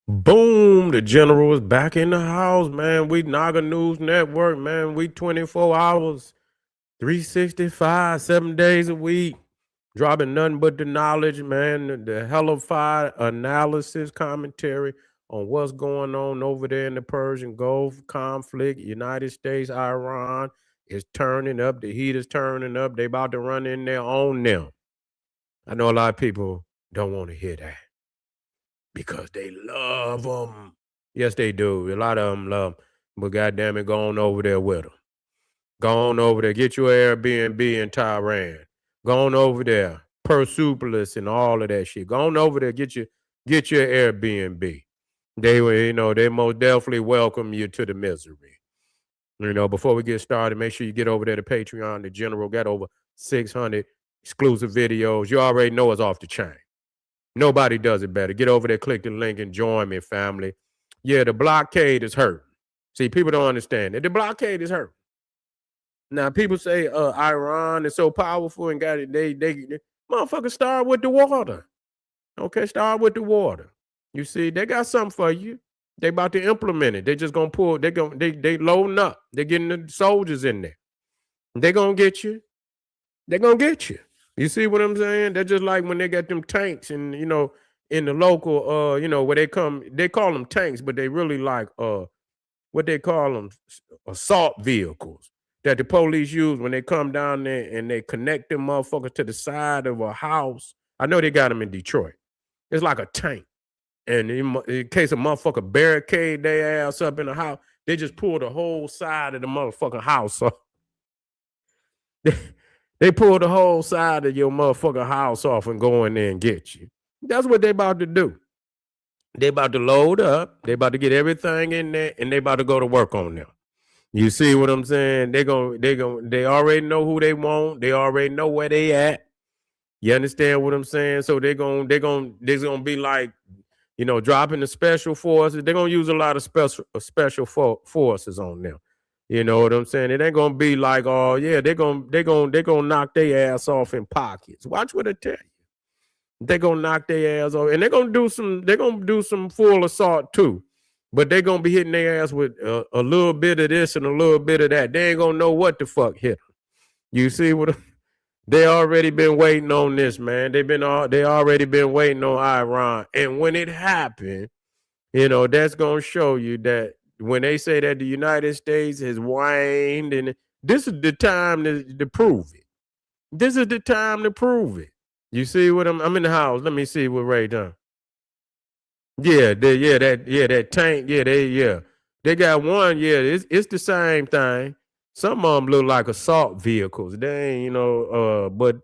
Boom, the general is back in the house, man. We Naga News Network, man. We 24 hours, 365, 7 days a week, dropping nothing but the knowledge, man. The hellified analysis, commentary on what's going on over there in the Persian Gulf conflict. United States, Iran is turning up. The heat is turning up. They about to run in there on them. I know a lot of people don't want to hear that because they love them. Yes, they do. A lot of them love 'em. But goddamn it, go on over there with them. Go on over there. Get your Airbnb in Tehran. Go on over there. Persepolis and all of that shit. Go on over there. Get your Airbnb. They will, they most definitely welcome you to the misery. Before we get started, make sure you get over there to Patreon. The General got over 600 exclusive videos. You already know it's off the chain. Nobody does it better. Get over there, click the link, and join me, family. Yeah, the blockade is hurt. See, people don't understand that the blockade is hurt. Now, people say Iran is so powerful and got it. They motherfuckers start with the water. Okay, start with the water. You see, they got something for you. They about to implement it. They just gonna pull. They loading up. They getting the soldiers in there. They gonna get you. They gonna get you. You see what I'm saying? They're just like when they got them tanks and in the local where they call them tanks, but they really like what they call them assault vehicles that the police use when they come down there and they connect them motherfuckers to the side of a house. I know they got them in Detroit. It's like a tank. And in case a motherfucker barricade their ass up in the house, they just pull the whole side of the motherfucking house off. They pull the whole side of your motherfucking house off and go in there and get you. That's what they about to do. They about to load up. They about to get everything in there, and they about to go to work on them. You see what I'm saying? They already know who they want. They already know where they at. You understand what I'm saying? So they're gonna be like, dropping the special forces. They're gonna use a lot of special forces on them. You know what I'm saying? It ain't gonna be like, oh yeah, they're gonna knock their ass off in pockets. Watch what I tell you. They're gonna knock their ass off, and they're gonna do some full assault too. But they're gonna be hitting their ass with a little bit of this and a little bit of that. They ain't gonna know what the fuck hit them. You see what they already been waiting on this, man. They already been waiting on Iran. And when it happened, that's gonna show you that when they say that the United States has waned, and this is the time to prove it. This is the time to prove it. You see what I'm in the house. Let me see what Ray done. That tank. They got one. Yeah, it's the same thing. Some of them look like assault vehicles. They ain't, but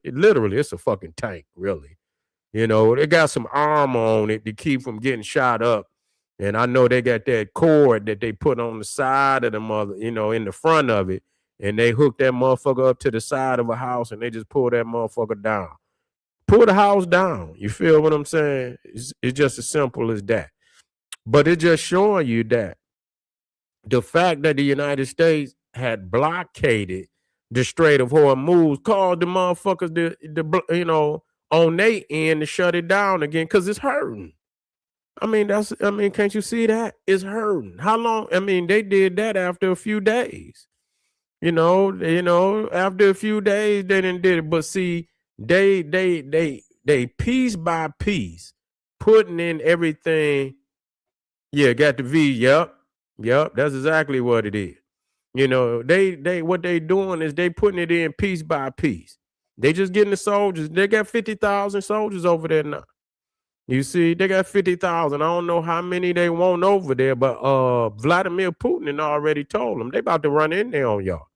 literally it's a fucking tank, really. They got some armor on it to keep from getting shot up. And I know they got that cord that they put on the side of the mother, in the front of it. And they hook that motherfucker up to the side of a house and they just pull that motherfucker down. Pull the house down. You feel what I'm saying? It's just as simple as that. But it's just showing you that the fact that the United States had blockaded the Strait of Hormuz caused the motherfuckers on their end to shut it down again because it's hurting. Can't you see that? It's hurting. How long? They did that after a few days. After a few days, they didn't did it. But see, they piece by piece putting in everything. Yeah, got the V. Yep. That's exactly what it is. They what they doing is they putting it in piece by piece. They just getting the soldiers. They got 50,000 soldiers over there now. You see, they got 50,000. I don't know how many they want over there, but Vladimir Putin already told them they about to run in there on y'all.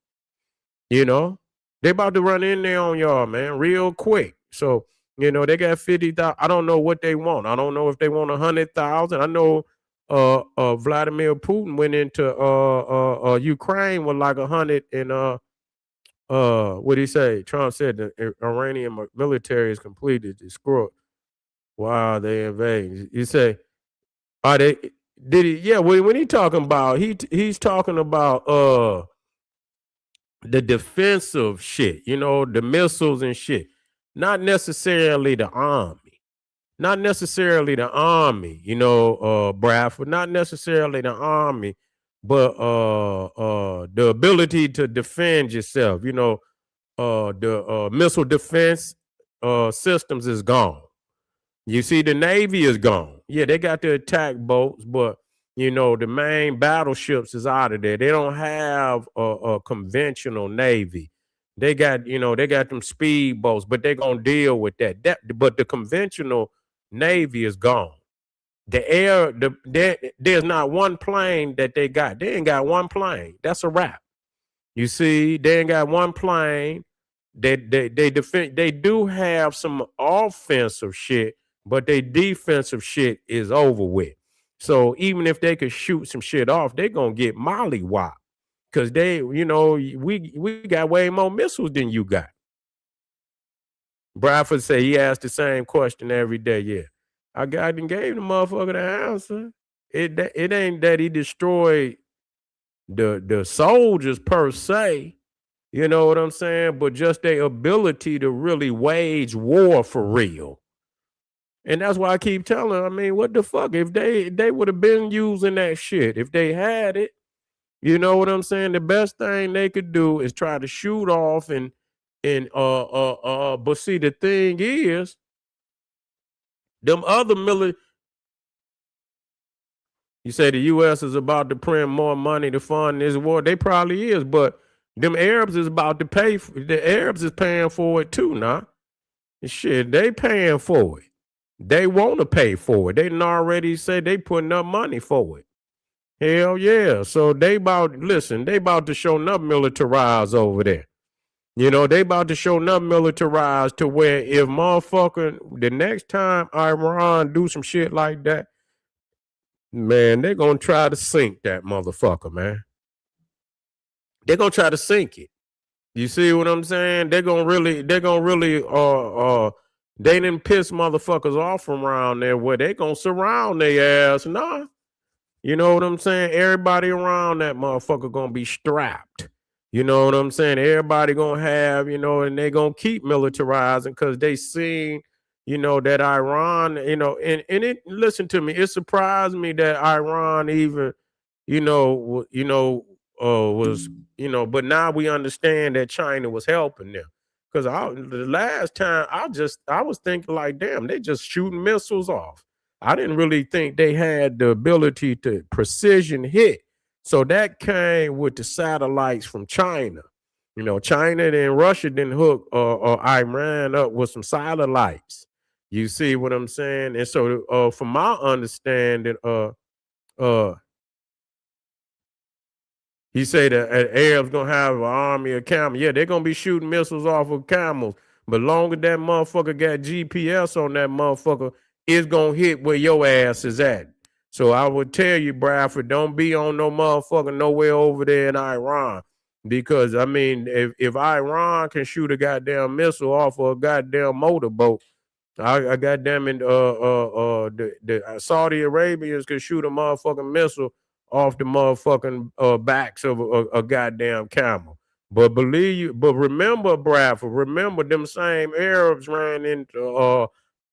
They about to run in there on y'all, man, real quick. So, they got 50,000. I don't know what they want. I don't know if they want 100,000. I know Vladimir Putin went into Ukraine with like 100 and what did he say? Trump said the Iranian military is completed destroyed. Wow, they invade. You say, are they? Did he? Yeah. When he talking about, he's talking about the defensive shit. The missiles and shit. Not necessarily the army. not necessarily the army, Bradford, not necessarily the army, but the ability to defend yourself. The missile defense systems is gone. You see, the Navy is gone. Yeah, they got the attack boats, but the main battleships is out of there. They don't have a conventional Navy. They got them speedboats, but they're gonna deal with that. But the conventional Navy is gone. There's not one plane that they got. They ain't got one plane. That's a wrap. You see, they ain't got one plane. They defend. They do have some offensive shit, but their defensive shit is over with. So even if they could shoot some shit off, they gonna get mollywopped because we got way more missiles than you got. Bradford say he asked the same question every day. Yeah, I done gave the motherfucker the answer. It ain't that he destroyed the soldiers per se. You know what I'm saying? But just their ability to really wage war for real. And that's why I keep telling, what the fuck? If they would have been using that shit, if they had it, you know what I'm saying? The best thing they could do is try to shoot off but see the thing is, them other military. You say the US is about to print more money to fund this war. They probably is, but them Arabs is about to pay. The Arabs is paying for it too, now. Shit, they paying for it. They want to pay for it. They done already said they putting up money for it. Hell yeah. So they about to show up militarized over there. They about to show up militarized to where if motherfucker the next time Iran do some shit like that, man, they're gonna try to sink that motherfucker, man. They're gonna try to sink it. You see what I'm saying? They didn't piss motherfuckers off from around there where they gonna surround their ass. Nah. You know what I'm saying? Everybody around that motherfucker gonna be strapped. You know what I'm saying? Everybody gonna have, and they gonna keep militarizing because they seen, that Iran, and it listen to me, it surprised me that Iran even, was, but now we understand that China was helping them. Because the last time I was thinking like, damn, they just shooting missiles off. I didn't really think they had the ability to precision hit. So that came with the satellites from China. China and Russia didn't hook Iran up with some satellites. You see what I'm saying? And so from my understanding, uh he said that Arabs gonna have an army of camels. Yeah, they're gonna be shooting missiles off of camels. But longer that motherfucker got GPS on that motherfucker, it's gonna hit where your ass is at. So I would tell you, Bradford, don't be on no motherfucker nowhere over there in Iran. Because if Iran can shoot a goddamn missile off of a goddamn motorboat, I goddamn it, the Saudi Arabians could shoot a motherfucking missile off the motherfucking backs of a goddamn camel. But remember, Bradford, remember them same Arabs ran into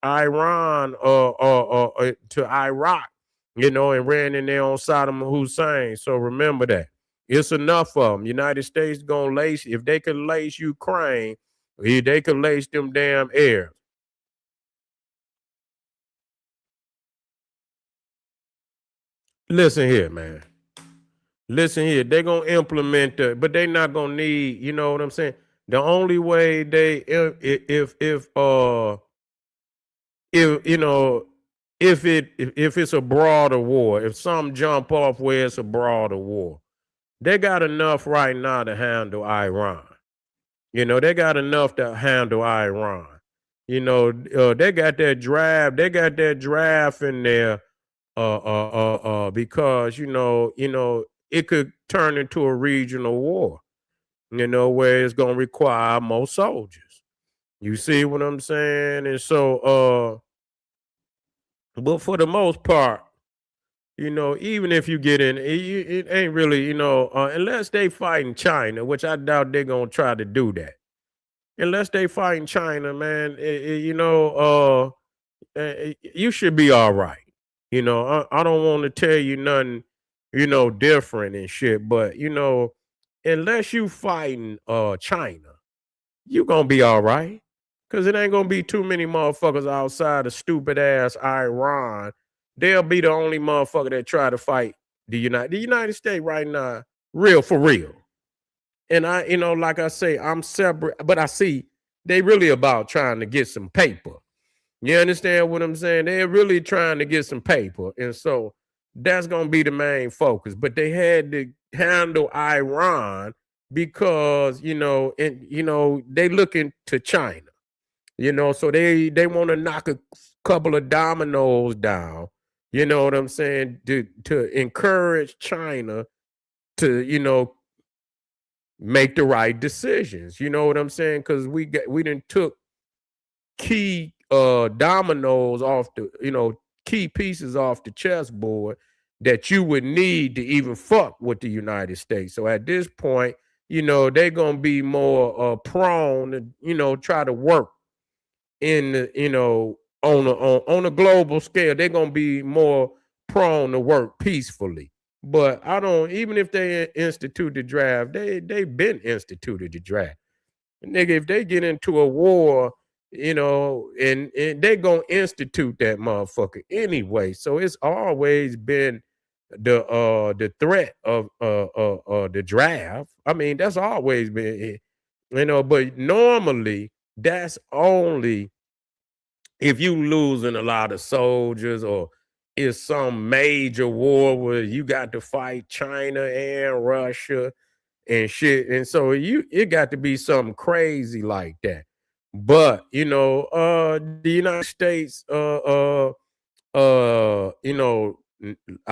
Iran to Iraq, and ran in there on Saddam Hussein. So remember that. It's enough of them. United States gonna lace, if they could lace Ukraine, they could lace them damn Arabs. Listen here, man. Listen here. They're gonna implement but they're not gonna need, you know what I'm saying? The only way if if it's a broader war, if some jump off where it's a broader war, they got enough right now to handle Iran. They got enough to handle Iran. They got that draft in there because it could turn into a regional war, where it's gonna require more soldiers. You see what I'm saying? And so, but for the most part, even if you get in, it ain't really, unless they fighting China, which I doubt they're gonna try to do that. Unless they fighting China, man, You should be all right. I don't want to tell you nothing, different and shit. But unless you fighting China, you gonna be all right. Cause it ain't gonna be too many motherfuckers outside of stupid ass Iran. They'll be the only motherfucker that try to fight the United States right now, real for real. And like I say, I'm separate, but I see they really about trying to get some paper. You understand what I'm saying? They're really trying to get some paper. And so that's going to be the main focus. But they had to handle Iran because, they looking to China, so they want to knock a couple of dominoes down, you know what I'm saying, to encourage China to, make the right decisions. You know what I'm saying? Because we didn't took key dominoes off the key pieces off the chessboard that you would need to even fuck with the United States. So at this point, they're gonna be more prone to try to work in the on a global scale. They're gonna be more prone to work peacefully. But I don't, even if they institute the draft, they've been instituted the draft. Nigga, if they get into a war, and they gonna institute that motherfucker anyway. So it's always been the threat of the draft. I mean, that's always been it, but normally that's only if you losing a lot of soldiers, or it's some major war where you got to fight China and Russia and shit. And so it got to be something crazy like that. But the United States, I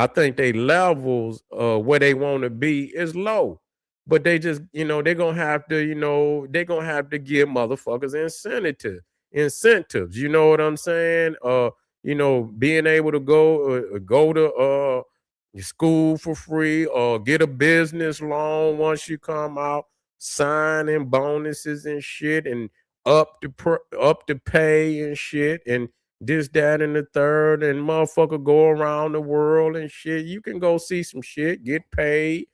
think they levels where they want to be is low. But they just, they're gonna have to, they're gonna have to give motherfuckers incentives. You know what I'm saying? Being able to go to school for free, or get a business loan once you come out, signing bonuses and shit, and up the pay and shit, and this, that, and the third, and motherfucker go around the world and shit. You can go see some shit, get paid,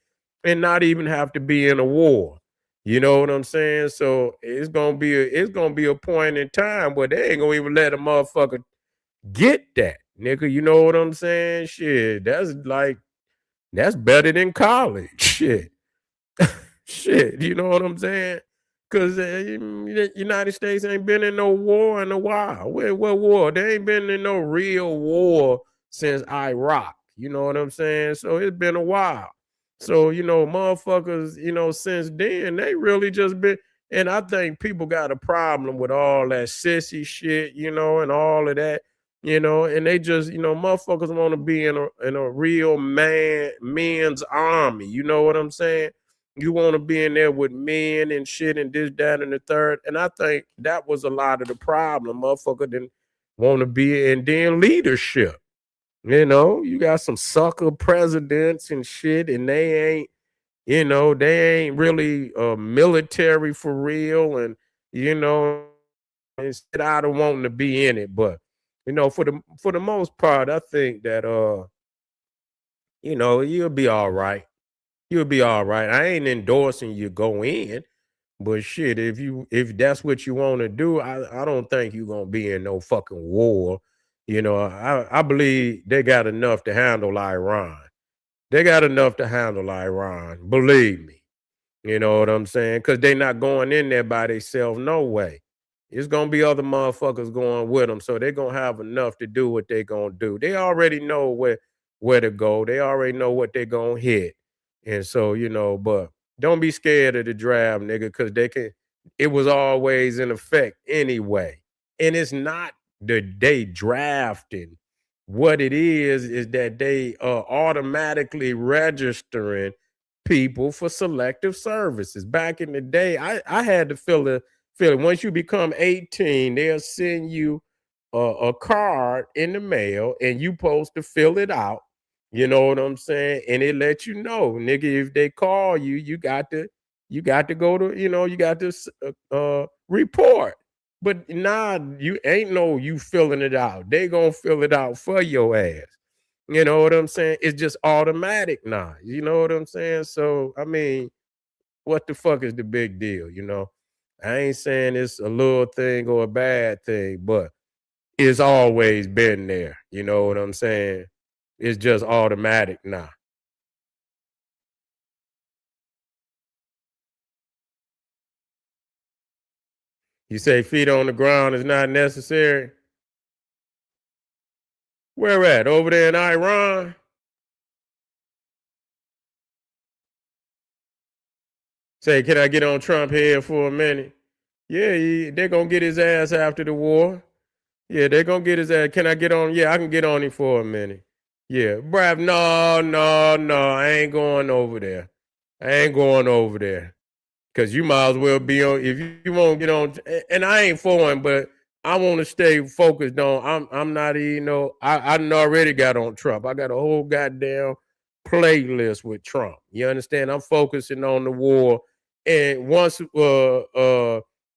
and not even have to be in a war. You know what I'm saying? So it's gonna be a point in time where they ain't gonna even let a motherfucker get that, nigga. You know what I'm saying? Shit, that's better than college. Shit. Shit, you know what I'm saying? Because the United States ain't been in no war in a while. What war? They ain't been in no real war since Iraq. You know what I'm saying? So it's been a while. So, motherfuckers, since then, they really just been. And I think people got a problem with all that sissy shit, and all of that, and they just, motherfuckers want to be in a real men's army. You know what I'm saying? You want to be in there with men and shit and this, that, and the third. And I think that was a lot of the problem. Motherfucker didn't want to be in then leadership. You got some sucker presidents and shit, and they ain't really military for real. And, instead out of wanting to be in it. But, for the most part, I think that you'll be all right. You'll be all right. I ain't endorsing you go in, but shit, if that's what you want to do, I don't think you're gonna be in no fucking war. I believe they got enough to handle Iran. They got enough to handle Iran. Believe me. You know what I'm saying? Because they not going in there by themselves, no way. It's gonna be other motherfuckers going with them, so they're gonna have enough to do what they gonna do. They already know where to go. They already know what they gonna hit, and so But don't be scared of the draft, nigga, because they can. It was always in effect anyway, and it's not that they drafting. What it is that they automatically registering people for selective services. Back in the day, I had to feel it. Once you become 18, they'll send you a card in the mail, and you supposed to fill it out. You know what I'm saying? And it lets you know, nigga, if they call you, you got to go to, you got to report. But nah, you ain't no you filling it out. They gonna fill it out for your ass. You know what I'm saying? It's just automatic now. You know what I'm saying? So I mean, what the fuck is the big deal? You know, I ain't saying it's a little thing or a bad thing, but it's always been there. You know what I'm saying? It's just automatic now. You say feet on the ground is not necessary. Where at? Over there in Iran? Say, can I get on Trump head for a minute? Yeah, they're gonna get his ass after the war. Yeah, they're gonna get his ass. Can I get on? Yeah, I can get on him for a minute. Yeah, Brav, no, no, no, I ain't going over there. I ain't going over there. Cause you might as well be on if you won't get on. And I ain't for him, but I want to stay focused on. I'm not you know I done already got on Trump. I got a whole goddamn playlist with Trump. You understand? I'm focusing on the war, and once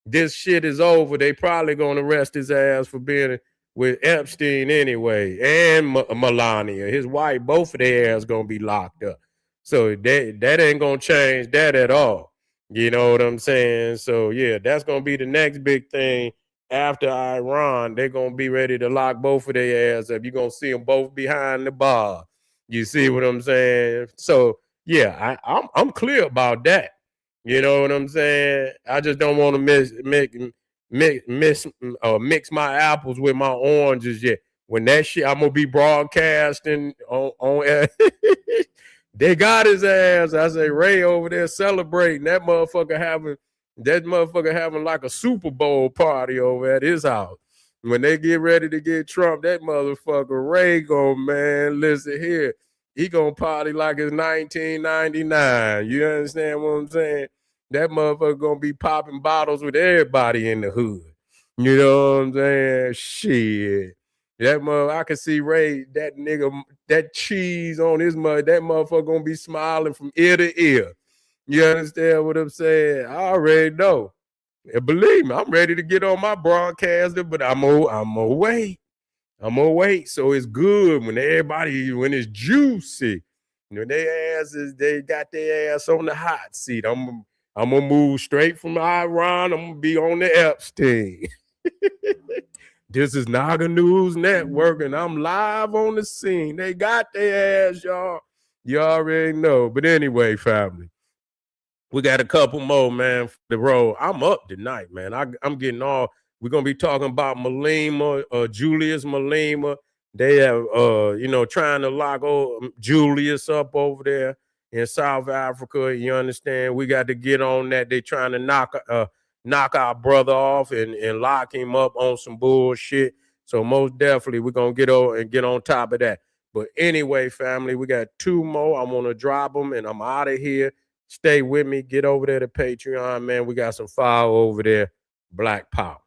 this shit is over, they probably gonna arrest his ass for being with Epstein anyway, and Melania, his wife. Both of their ass gonna be locked up. So that ain't gonna change that at all. You know what I'm saying? So yeah, that's gonna be the next big thing after Iran. They're gonna be ready to lock both of their ass up. You're gonna see them both behind the bar. You see what I'm saying? So yeah, I'm clear about that. You know what I'm saying? I just don't want to mix my apples with my oranges yet. When that shit, I'm gonna be broadcasting on they got his ass. I say Ray over there celebrating that motherfucker having like a Super Bowl party over at his house. When they get ready to get Trump, that motherfucker Ray gon' man, listen here. He gonna party like it's 1999. You understand what I'm saying? That motherfucker gonna be popping bottles with everybody in the hood. You know what I'm saying? Shit. That mother, I can see Ray, that nigga, that cheese on his mother, that motherfucker gonna be smiling from ear to ear. You understand what I'm saying? I already know. And believe me, I'm ready to get on my broadcaster, but I'm gonna wait. I'm gonna wait. So it's good when it's juicy. When they got their ass on the hot seat. I'm gonna move straight from Iran. I'm gonna be on the Epstein. This is Naga News Network, and I'm live on the scene. They got their ass, y'all. You already know. But anyway, family, we got a couple more, man, for the road. I'm up tonight, man. I'm getting all. We're gonna be talking about Malema, Julius Malema. They have, trying to lock Julius up over there in South Africa. You understand? We got to get on that. They trying to knock our brother off and lock him up on some bullshit. So most definitely we're gonna get over and get on top of that. But anyway, family, we got two more. I'm gonna drop them and I'm out of here. Stay with me. Get over there to Patreon, man. We got some fire over there. Black Power.